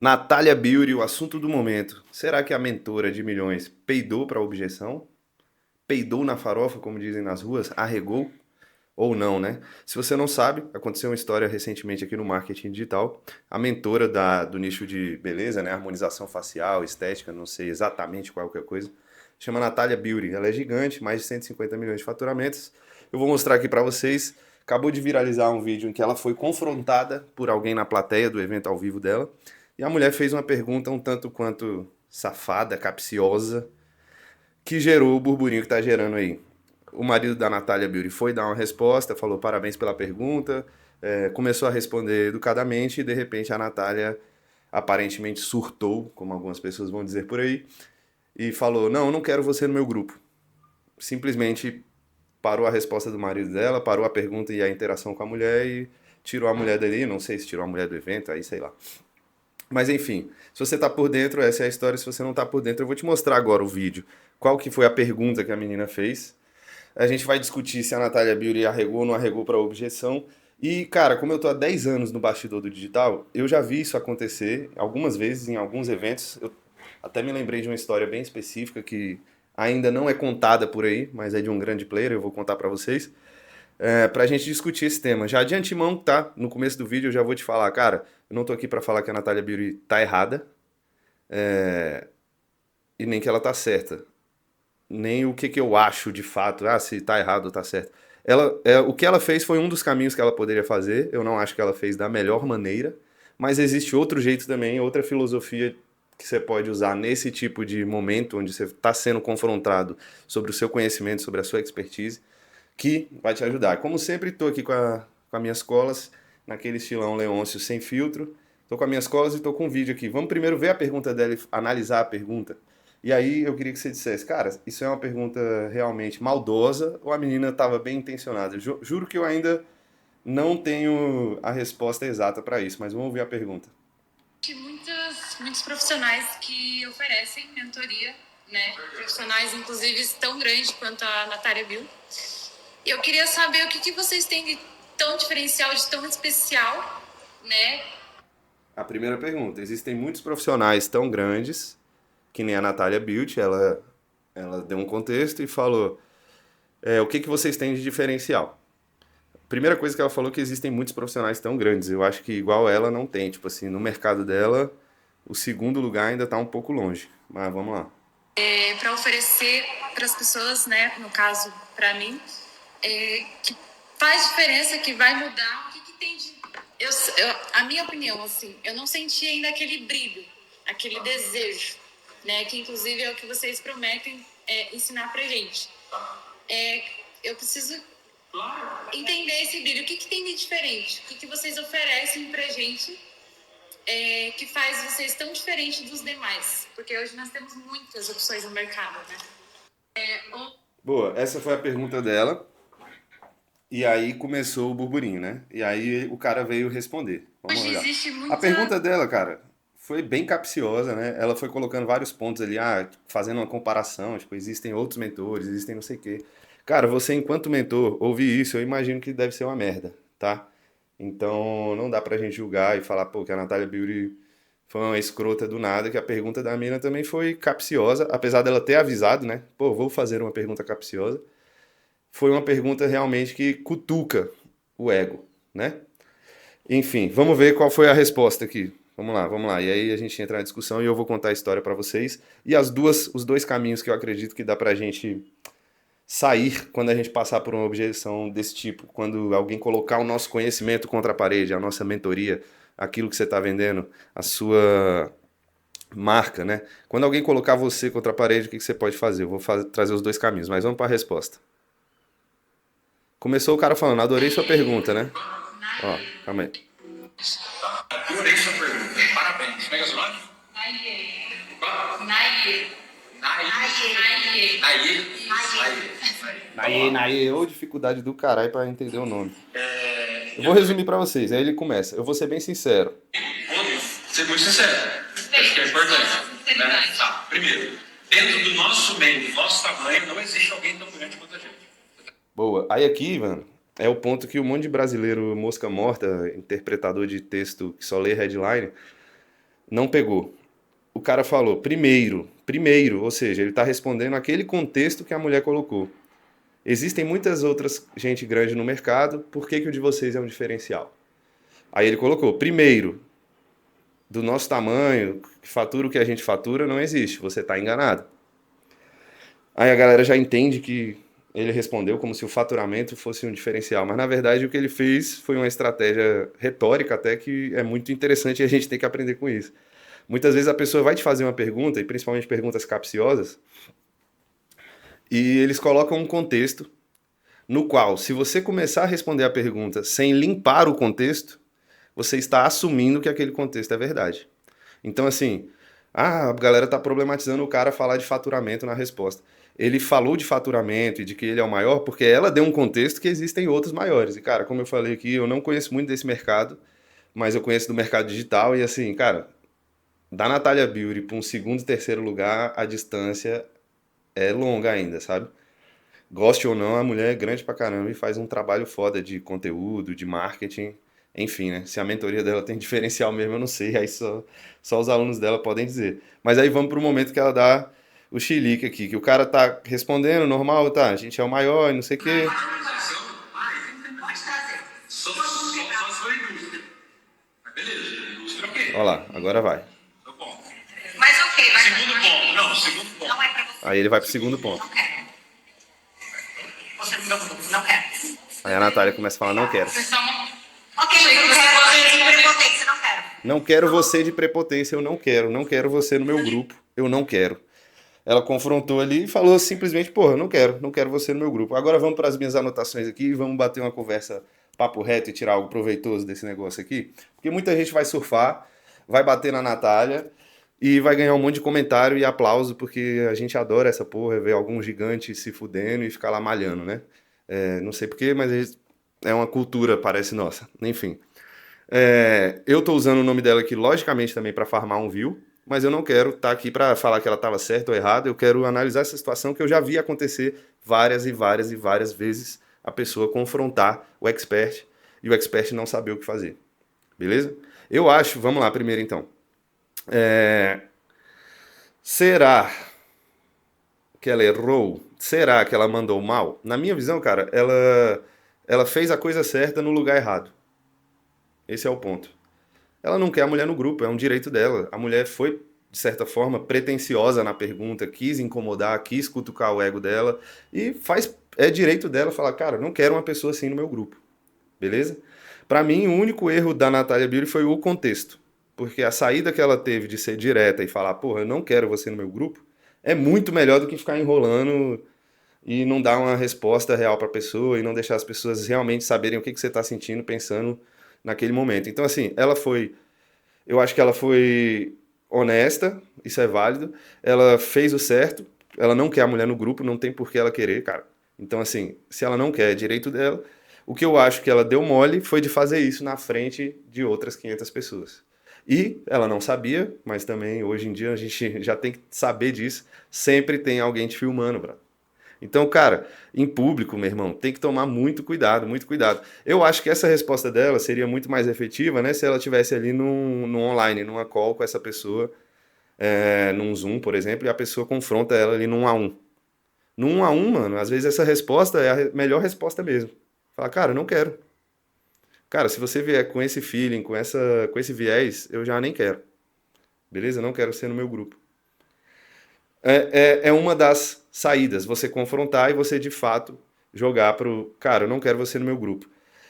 Natália Beauty, o assunto do momento. Será que a mentora de milhões peidou para a objeção? Peidou na farofa, como dizem nas ruas? Arregou? Ou não, né? Se você não sabe, aconteceu uma história recentemente aqui no marketing digital. A mentora do nicho de beleza, né? Harmonização facial, estética, não sei exatamente qualquer coisa. Chama Natália Beauty. Ela é gigante, mais de 150 milhões de faturamentos. Eu vou mostrar aqui para vocês. Acabou de viralizar um vídeo em que ela foi confrontada por alguém na plateia do evento ao vivo dela. E a mulher fez uma pergunta um tanto quanto safada, capciosa, que gerou o burburinho que tá gerando aí. O marido da Natália Beauty foi dar uma resposta, falou parabéns pela pergunta, começou a responder educadamente e de repente a Natália aparentemente surtou, como algumas pessoas vão dizer por aí, e falou: Não, não quero você no meu grupo. Simplesmente parou a resposta do marido dela, parou a pergunta e a interação com a mulher e tirou a mulher dali. Não sei se tirou a mulher do evento, aí sei lá. Mas enfim, se você tá por dentro, essa é a história. Se você não tá por dentro, eu vou te mostrar agora o vídeo. Qual que foi a pergunta que a menina fez? A gente vai discutir se a Natália Beauty arregou ou não arregou para objeção. E, cara, como eu tô há 10 anos no bastidor do digital, eu já vi isso acontecer algumas vezes em alguns eventos. Eu até me lembrei de uma história bem específica que ainda não é contada por aí, mas é de um grande player, eu vou contar para vocês, pra gente discutir esse tema. Já de antemão, tá? No começo do vídeo eu já vou te falar, cara, eu não tô aqui para falar que a Natália Beauty tá errada, e nem que ela tá certa, nem o que, que eu acho de fato, se tá errado ou tá certo. O que ela fez foi um dos caminhos que ela poderia fazer. Eu não acho que ela fez da melhor maneira, mas existe outro jeito também, outra filosofia que você pode usar nesse tipo de momento onde você está sendo confrontado sobre o seu conhecimento, sobre a sua expertise, que vai te ajudar. Como sempre, estou aqui com as minhas colas, naquele estilão Leôncio sem filtro. Estou com as minhas colas e estou com um vídeo aqui. Vamos primeiro ver a pergunta dela e analisar a pergunta. E aí eu queria que você dissesse, cara, isso é uma pergunta realmente maldosa ou a menina estava bem intencionada? Juro que eu ainda não tenho a resposta exata para isso, mas vamos ouvir a pergunta. Muitos profissionais que oferecem mentoria, né? Profissionais, inclusive, tão grandes quanto a Natália Bill. E eu queria saber o que vocês têm de tão diferencial, de tão especial, né? A primeira pergunta: existem muitos profissionais tão grandes, que nem a Natália Beauty, ela deu um contexto e falou: o que, que vocês têm de diferencial? Primeira coisa que ela falou que existem muitos profissionais tão grandes. Eu acho que igual ela não tem. Tipo assim, no mercado dela, o segundo lugar ainda tá um pouco longe. Mas vamos lá. Para oferecer para as pessoas, né? No caso, para mim, que faz diferença, que vai mudar. O que tem de... a minha opinião, assim, eu não senti ainda aquele brilho, aquele desejo, né? Que inclusive é o que vocês prometem ensinar pra gente. Eu preciso entender esse brilho. O que tem de diferente? O que vocês oferecem pra gente que faz vocês tão diferentes dos demais? Porque hoje nós temos muitas opções no mercado, né? Boa, essa foi a pergunta dela. E aí começou o burburinho, né? E aí o cara veio responder. Vamos Hoje olhar. existe A muita... pergunta dela, cara, foi bem capciosa, né? Ela foi colocando vários pontos ali, fazendo uma comparação, tipo, existem outros mentores, existem não sei o quê. Cara, você enquanto mentor, ouvir isso, eu imagino que deve ser uma merda, tá? Então, não dá pra gente julgar e falar, pô, que a Natália Beauty foi uma escrota do nada, que a pergunta da mina também foi capciosa, apesar dela ter avisado, né? Pô, vou fazer uma pergunta capciosa. Foi uma pergunta realmente que cutuca o ego, né? Enfim, vamos ver qual foi a resposta aqui. Vamos lá, vamos lá. E aí a gente entra na discussão e eu vou contar a história pra vocês e os dois caminhos que eu acredito que dá pra gente sair quando a gente passar por uma objeção desse tipo, quando alguém colocar o nosso conhecimento contra a parede, a nossa mentoria, aquilo que você está vendendo, a sua marca, né? Quando alguém colocar você contra a parede, o que você pode fazer? Eu vou trazer os dois caminhos, mas vamos para a resposta. Começou o cara falando, adorei sua pergunta, né? Ó, calma aí. Adorei sua pergunta. Parabéns. Como é que é o seu nome? Naye. Naye. Naye. Naê, naê, ou dificuldade do caralho para entender o nome. Eu vou resumir para vocês, aí ele começa. Eu vou ser bem sincero. Vamos ser muito sincero. Acho que é importante. Né? Tá. Primeiro, dentro do nosso meio, do nosso tamanho, não existe alguém tão grande quanto a gente. Boa. Aí aqui, mano, é o ponto que um monte de brasileiro mosca morta, interpretador de texto que só lê headline, Não pegou. O cara falou primeiro, ou seja, ele está respondendo aquele contexto que a mulher colocou. Existem muitas outras gente grande no mercado, por que, que o de vocês é um diferencial? Aí ele colocou, primeiro, do nosso tamanho, que fatura o que a gente fatura, não existe, você está enganado. Aí a galera já entende que ele respondeu como se o faturamento fosse um diferencial, mas na verdade o que ele fez foi uma estratégia retórica até que é muito interessante e a gente tem que aprender com isso. Muitas vezes a pessoa vai te fazer uma pergunta, e principalmente perguntas capciosas, e eles colocam um contexto no qual, se você começar a responder a pergunta sem limpar o contexto, você está assumindo que aquele contexto é verdade. Então, assim, a galera tá problematizando o cara falar de faturamento na resposta. Ele falou de faturamento e de que ele é o maior porque ela deu um contexto que existem outros maiores. E, cara, como eu falei aqui, eu não conheço muito desse mercado, mas eu conheço do mercado digital e, assim, cara, da Natália Beauty para um segundo e terceiro lugar, a distância é longa ainda, sabe? Goste ou não, a mulher é grande pra caramba e faz um trabalho foda de conteúdo, de marketing, enfim, né? Se a mentoria dela tem diferencial mesmo, eu não sei, aí só os alunos dela podem dizer. Mas aí vamos pro momento que ela dá o chilique aqui, que o cara tá respondendo normal, tá, a gente é o maior e não sei o quê. Olha lá, agora vai. Mas ok, vai. Segundo ponto. Não, segundo ponto. Não é pra você. Aí ele vai pro segundo ponto. Não quero. Você não quero. Aí a Natália começa a falar, não quero. Vocês são... Ok, mas eu quero você de prepotência, não quero. Não quero você de prepotência, eu não quero. Não quero você no meu grupo, eu não quero. Ela confrontou ali e falou simplesmente, porra, não quero você no meu grupo. Agora vamos para as minhas anotações aqui e vamos bater uma conversa papo reto e tirar algo proveitoso desse negócio aqui. Porque muita gente vai surfar, vai bater na Natália e vai ganhar um monte de comentário e aplauso, porque a gente adora essa porra, ver algum gigante se fudendo e ficar lá malhando, né? É, não sei porquê, mas é uma cultura, parece nossa. Enfim. Eu tô usando o nome dela aqui, logicamente, também para farmar um view, mas eu não quero estar aqui para falar que ela estava certa ou errada, eu quero analisar essa situação que eu já vi acontecer várias e várias e várias vezes a pessoa confrontar o expert e o expert não saber o que fazer. Beleza? Eu acho, vamos lá primeiro então. Será que ela errou? Será que ela mandou mal? Na minha visão, cara, ela fez a coisa certa no lugar errado. Esse é o ponto. Ela não quer a mulher no grupo, é um direito dela. A mulher foi, de certa forma, pretensiosa na pergunta, quis incomodar, quis cutucar o ego dela e é direito dela falar, cara, não quero uma pessoa assim no meu grupo. Beleza? Pra mim, o único erro da Natália Beauty foi o contexto. Porque a saída que ela teve de ser direta e falar, porra, eu não quero você no meu grupo, é muito melhor do que ficar enrolando e não dar uma resposta real pra pessoa e não deixar as pessoas realmente saberem o que você tá sentindo, pensando naquele momento. Então, assim, eu acho que ela foi honesta, isso é válido. Ela fez o certo. Ela não quer a mulher no grupo, não tem por que ela querer, cara. Então, assim, se ela não quer, é direito dela. O que eu acho que ela deu mole foi de fazer isso na frente de outras 500 pessoas. E ela não sabia, mas também hoje em dia a gente já tem que saber disso. Sempre tem alguém te filmando, brother. Então, cara, em público, meu irmão, tem que tomar muito cuidado, muito cuidado. Eu acho que essa resposta dela seria muito mais efetiva, né, se ela tivesse ali num online, numa call com essa pessoa, num Zoom, por exemplo, e a pessoa confronta ela ali num a um. Num 1 a 1, mano, às vezes essa resposta é a melhor resposta mesmo. Fala, cara, não quero. Cara, se você vier com esse feeling, com esse viés, eu já nem quero. Beleza? Não quero ser no meu grupo. É uma das saídas, você confrontar e você de fato jogar pro cara, eu não quero você no meu grupo.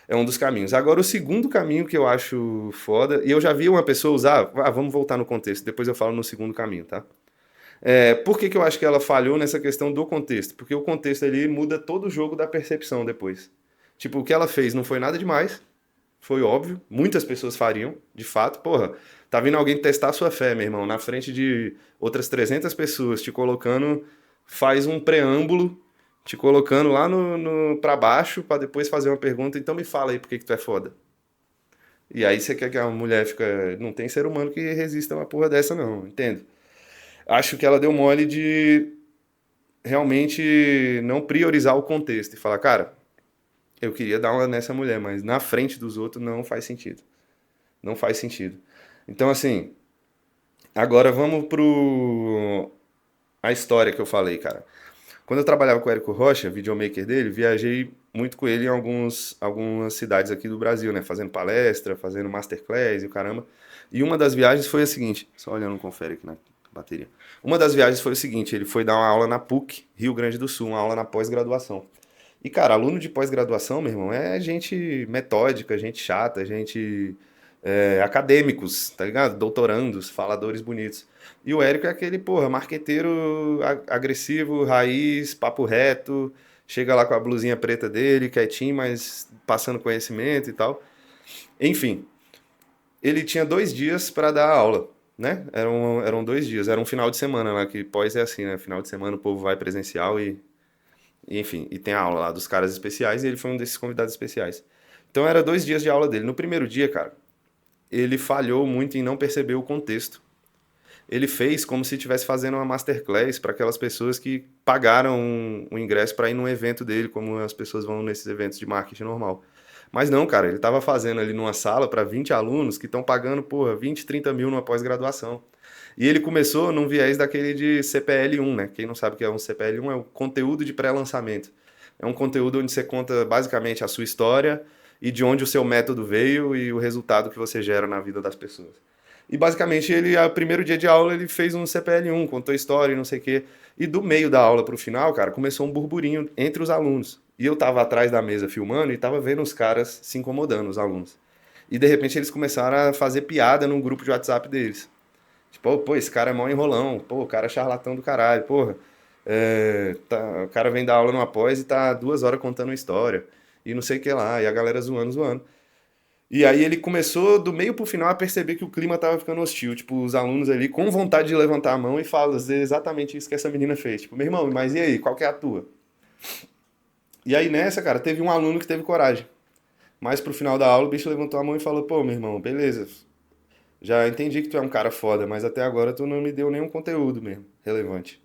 É um dos caminhos. Agora, o segundo caminho que eu acho foda, e eu já vi uma pessoa usar, vamos voltar no contexto, depois eu falo no segundo caminho, tá? Por que que eu acho que ela falhou nessa questão do contexto? Porque o contexto ali muda todo o jogo da percepção depois. Tipo, o que ela fez não foi nada demais, foi óbvio, muitas pessoas fariam, de fato, porra, tá vindo alguém testar a sua fé, meu irmão, na frente de outras 300 pessoas, te colocando, faz um preâmbulo, te colocando lá pra baixo, pra depois fazer uma pergunta, então me fala aí por que que tu é foda. E aí você quer que a mulher fica, não tem ser humano que resista a uma porra dessa não, entendo. Acho que ela deu mole de realmente não priorizar o contexto e falar, cara, eu queria dar uma nessa mulher, mas na frente dos outros não faz sentido. Não faz sentido. Então, assim, Agora vamos pro a história que eu falei, cara. Quando eu trabalhava com o Érico Rocha, videomaker dele, viajei muito com ele em algumas cidades aqui do Brasil, né? Fazendo palestra, fazendo masterclass e o caramba. E uma das viagens foi a seguinte, só olhando um confere aqui na bateria. Uma das viagens foi o seguinte, ele foi dar uma aula na PUC, Rio Grande do Sul, uma aula na pós-graduação. E, cara, aluno de pós-graduação, meu irmão, é gente metódica, gente chata, gente acadêmicos, tá ligado? Doutorandos, faladores bonitos. E o Érico é aquele, porra, marqueteiro agressivo, raiz, papo reto, chega lá com a blusinha preta dele, quietinho, mas passando conhecimento e tal. Enfim, ele tinha 2 dias para dar aula, né? Eram 2 dias, era um final de semana lá, que pós é assim, né? Final de semana o povo vai presencial enfim, e tem a aula lá dos caras especiais, e ele foi um desses convidados especiais. Então era 2 dias de aula dele. No primeiro dia, cara, ele falhou muito em não perceber o contexto. Ele fez como se estivesse fazendo uma masterclass para aquelas pessoas que pagaram o ingresso para ir num evento dele, como as pessoas vão nesses eventos de marketing normal. Mas não, cara, ele estava fazendo ali numa sala para 20 alunos que estão pagando, porra, 20, 30 mil numa pós-graduação. E ele começou num viés daquele de CPL1, né? Quem não sabe o que é um CPL1 é o conteúdo de pré-lançamento. É um conteúdo onde você conta basicamente a sua história e de onde o seu método veio e o resultado que você gera na vida das pessoas. E basicamente ele, no primeiro dia de aula, ele fez um CPL1, contou história e não sei o quê. E do meio da aula pro final, cara, começou um burburinho entre os alunos. E eu tava atrás da mesa filmando e tava vendo os caras se incomodando, os alunos. E de repente eles começaram a fazer piada num grupo de WhatsApp deles. Tipo, pô, esse cara é mó enrolão, pô, o cara é charlatão do caralho, porra. O cara vem dar aula numa pós e tá 2 horas contando uma história. E não sei o que lá, e a galera zoando, zoando. E aí ele começou, do meio pro final, a perceber que o clima tava ficando hostil. Tipo, os alunos ali com vontade de levantar a mão e fazer exatamente isso que essa menina fez. Tipo, meu irmão, mas e aí, qual que é a tua? E aí nessa, cara, teve um aluno que teve coragem. Mas pro final da aula, o bicho levantou a mão e falou, pô, meu irmão, beleza. Já entendi que tu é um cara foda, mas até agora tu não me deu nenhum conteúdo mesmo, relevante.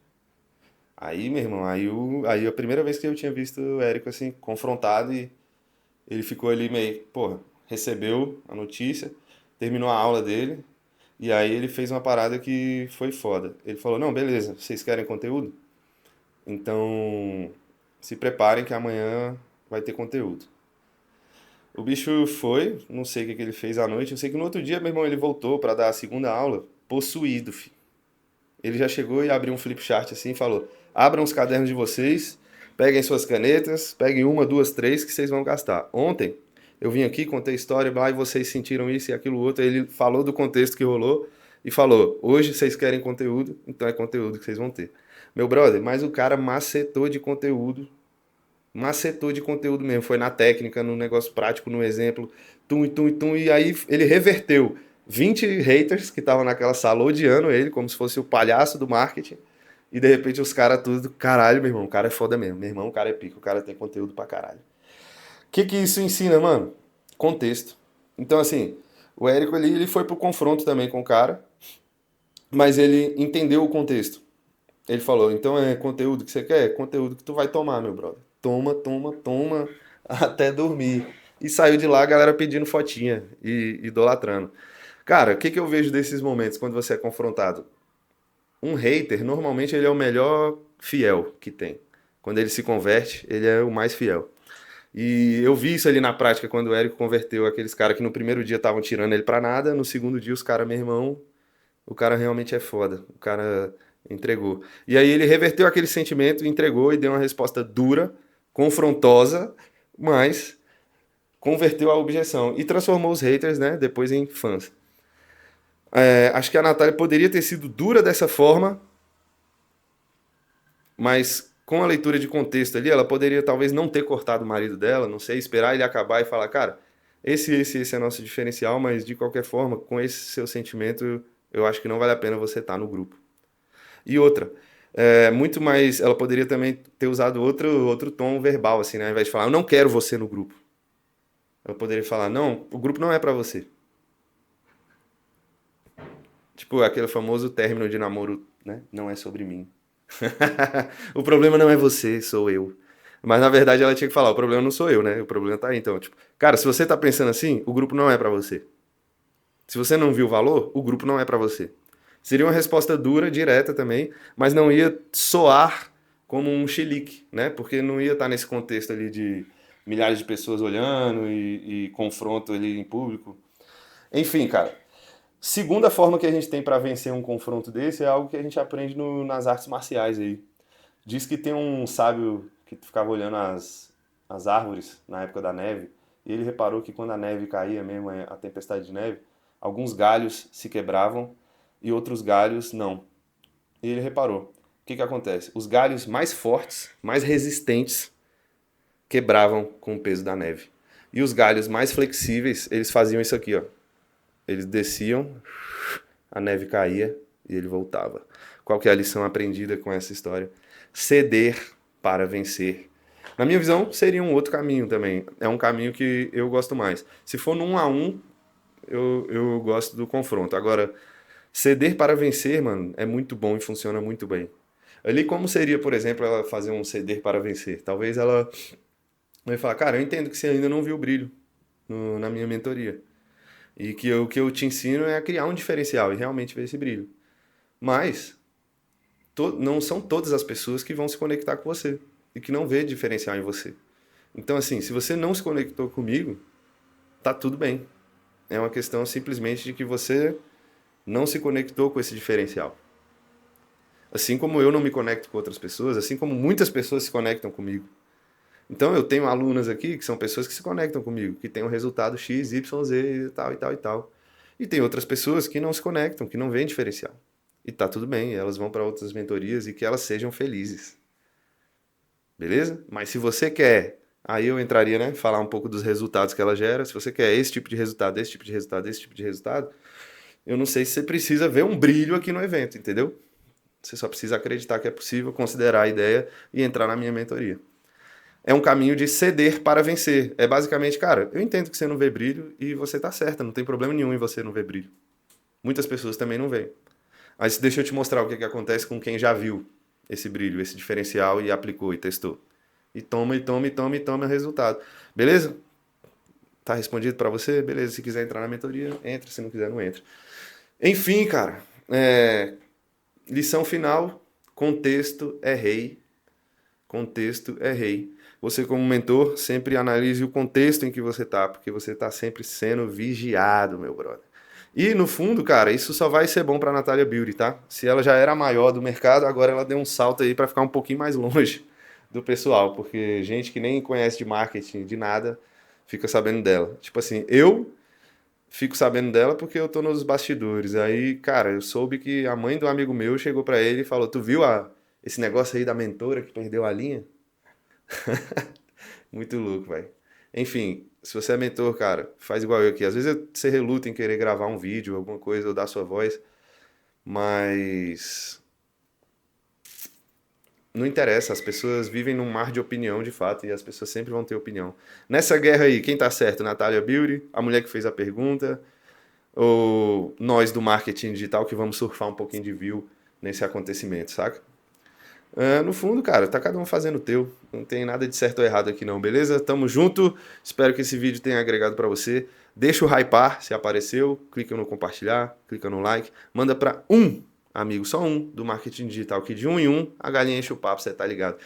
Aí, meu irmão, aí a primeira vez que eu tinha visto o Érico assim, confrontado e ele ficou ali meio, porra, recebeu a notícia, terminou a aula dele, e aí ele fez uma parada que foi foda. Ele falou, não, beleza, vocês querem conteúdo? Então se preparem que amanhã vai ter conteúdo. O bicho foi, não sei o que ele fez à noite, eu sei que no outro dia, meu irmão, ele voltou pra dar a segunda aula, possuído, filho. Ele já chegou e abriu um flip chart assim e falou: abram os cadernos de vocês, peguem suas canetas, peguem uma, duas, três que vocês vão gastar. Ontem eu vim aqui, contei a história, e vocês sentiram isso e aquilo outro. Ele falou do contexto que rolou e falou: hoje vocês querem conteúdo, então é conteúdo que vocês vão ter. Meu brother, mas o cara macetou de conteúdo mesmo. Foi na técnica, no negócio prático, no exemplo, tum e tum e tum. E aí ele reverteu 20 haters que estavam naquela sala odiando ele, como se fosse o palhaço do marketing. E de repente os caras tudo, caralho, meu irmão, o cara é foda mesmo. Meu irmão, o cara é pico, o cara tem conteúdo pra caralho. O que isso ensina, mano? Contexto. Então, assim, o Érico ali, ele foi pro confronto também com o cara, mas ele entendeu o contexto. Ele falou, então é conteúdo que você quer? É conteúdo que tu vai tomar, meu brother. Toma, toma, toma, até dormir. E saiu de lá a galera pedindo fotinha e idolatrando. Cara, o que eu vejo desses momentos quando você é confrontado? Um hater, normalmente ele é o melhor fiel que tem. Quando ele se converte, ele é o mais fiel. E eu vi isso ali na prática quando o Érico converteu aqueles caras que no primeiro dia estavam tirando ele pra nada, no segundo dia os caras, meu irmão, o cara realmente é foda. O cara entregou. E aí ele reverteu aquele sentimento, entregou e deu uma resposta dura, confrontosa, mas converteu a objeção e transformou os haters, né, depois em fãs. Acho que a Natália poderia ter sido dura dessa forma, mas com a leitura de contexto ali, ela poderia talvez não ter cortado o marido dela, não sei, esperar ele acabar e falar, cara, esse é nosso diferencial, mas de qualquer forma, com esse seu sentimento, eu acho que não vale a pena você estar no grupo. E outra, muito mais, ela poderia também ter usado outro tom verbal, assim, né? Ao invés de falar, eu não quero você no grupo. Ela poderia falar, não, o grupo não é pra você. Tipo, aquele famoso término de namoro, né? Não é sobre mim. O problema não é você, sou eu. Mas na verdade ela tinha que falar, o problema não sou eu, né? O problema tá aí. Então, tipo, cara, se você tá pensando assim, o grupo não é pra você. Se você não viu o valor, o grupo não é pra você. Seria uma resposta dura, direta também, mas não ia soar como um chilique, né? Porque não ia estar nesse contexto ali de milhares de pessoas olhando e confronto ali em público. Enfim, cara. Segunda forma que a gente tem para vencer um confronto desse é algo que a gente aprende nas artes marciais aí. Diz que tem um sábio que ficava olhando as árvores na época da neve e ele reparou que quando a neve caía mesmo, a tempestade de neve, alguns galhos se quebravam e outros galhos não. E ele reparou. O que que acontece? Os galhos mais fortes, mais resistentes, quebravam com o peso da neve. E os galhos mais flexíveis, eles faziam isso aqui, ó. Eles desciam, a neve caía e ele voltava. Qual que é a lição aprendida com essa história? Ceder para vencer. Na minha visão, seria um outro caminho também. É um caminho que eu gosto mais. Se for no 1 a 1, eu gosto do confronto. Agora, ceder para vencer, mano, é muito bom e funciona muito bem. Ali, como seria, por exemplo, ela fazer um ceder para vencer? Talvez ela vai falar, cara, eu entendo que você ainda não viu o brilho na minha mentoria. E que o que eu te ensino é a criar um diferencial e realmente ver esse brilho. Mas não são todas as pessoas que vão se conectar com você e que não vê diferencial em você. Então, assim, se você não se conectou comigo, tá tudo bem. É uma questão simplesmente de que você não se conectou com esse diferencial. Assim como eu não me conecto com outras pessoas, assim como muitas pessoas se conectam comigo. Então eu tenho alunas aqui que são pessoas que se conectam comigo, que têm um resultado X, Y, Z e tal e tal e tal. E tem outras pessoas que não se conectam, que não veem diferencial. E tá tudo bem, elas vão para outras mentorias e que elas sejam felizes. Beleza? Mas se você quer, aí eu entraria, né, falar um pouco dos resultados que ela gera. Se você quer esse tipo de resultado, esse tipo de resultado, esse tipo de resultado, eu não sei se você precisa ver um brilho aqui no evento, entendeu? Você só precisa acreditar que é possível, considerar a ideia e entrar na minha mentoria. É um caminho de ceder para vencer. É basicamente, cara, eu entendo que você não vê brilho e você tá certa, não tem problema nenhum em você não ver brilho. Muitas pessoas também não veem. Mas deixa eu te mostrar o que acontece com quem já viu esse brilho, esse diferencial e aplicou e testou. E toma, e toma, e toma, e toma o resultado. Beleza? Tá respondido para você? Beleza. Se quiser entrar na mentoria, entra. Se não quiser, não entra. Enfim, cara. Lição final. Contexto é rei. Contexto é rei. Você, como mentor, sempre analise o contexto em que você tá, porque você tá sempre sendo vigiado, meu brother. E, no fundo, cara, isso só vai ser bom pra Natália Beauty, tá? Se ela já era a maior do mercado, agora ela deu um salto aí pra ficar um pouquinho mais longe do pessoal, porque gente que nem conhece de marketing, de nada, fica sabendo dela. Tipo assim, eu fico sabendo dela porque eu tô nos bastidores. Aí, cara, eu soube que a mãe do amigo meu chegou pra ele e falou: Tu viu esse negócio aí da mentora que perdeu a linha? Muito louco, velho. Enfim, se você é mentor, cara, faz igual eu aqui. Às vezes você reluta em querer gravar um vídeo, alguma coisa, ou dar sua voz, mas não interessa. As pessoas vivem num mar de opinião, de fato, e as pessoas sempre vão ter opinião. Nessa guerra aí, quem tá certo? Natália Beauty, a mulher que fez a pergunta, ou nós do marketing digital que vamos surfar um pouquinho de view nesse acontecimento, saca? No fundo, cara, tá cada um fazendo o teu. Não tem nada de certo ou errado aqui não, beleza? Tamo junto. Espero que esse vídeo tenha agregado pra você. Deixa o hypar se apareceu, clica no compartilhar, clica no like, manda pra um amigo, só um, do marketing digital, que de um em um a galinha enche o papo, você tá ligado?